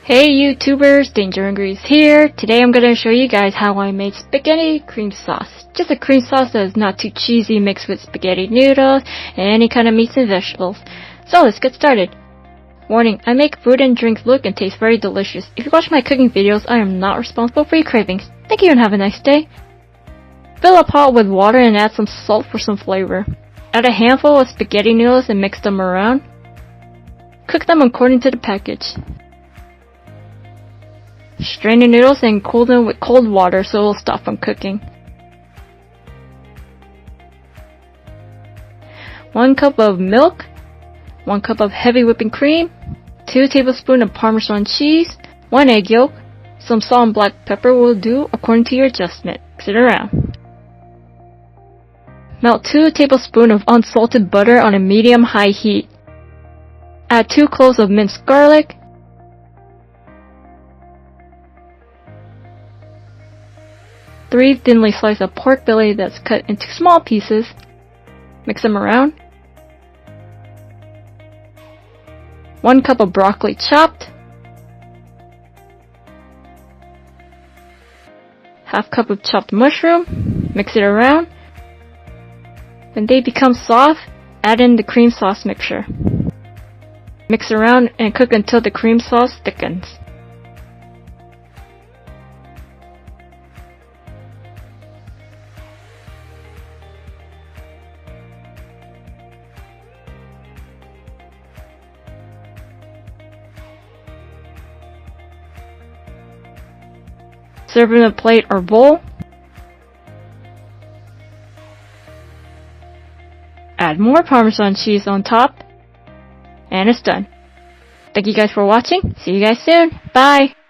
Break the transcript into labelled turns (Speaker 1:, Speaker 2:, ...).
Speaker 1: Hey YouTubers, DangerHungry is here. Today I'm going to show you guys how I made spaghetti cream sauce. Just a cream sauce that is not too cheesy, mixed with spaghetti noodles and any kind of meats and vegetables. So let's get started. Warning, I make food and drinks look and taste very delicious. If you watch my cooking videos, I am not responsible for your cravings. Thank you and have a nice day. Fill a pot with water and add some salt for some flavor. Add a handful of spaghetti noodles and mix them around. Cook them according to the package. Strain the noodles and cool them with cold water so it will stop from cooking. 1 cup of milk, 1 cup of heavy whipping cream, 2 tablespoons of Parmesan cheese, 1 egg yolk, some salt and black pepper will do according to your adjustment. Mix it around. Melt 2 tablespoons of unsalted butter on a medium-high heat. Add 2 cloves of minced garlic, 3 thinly sliced of pork belly that's cut into small pieces. Mix them around. 1 cup of broccoli chopped. Half cup of chopped mushroom. Mix it around. When they become soft, add in the cream sauce mixture. Mix around and cook until the cream sauce thickens. Serve in a plate or bowl. Add more Parmesan cheese on top. And it's done. Thank you guys for watching. See you guys soon. Bye!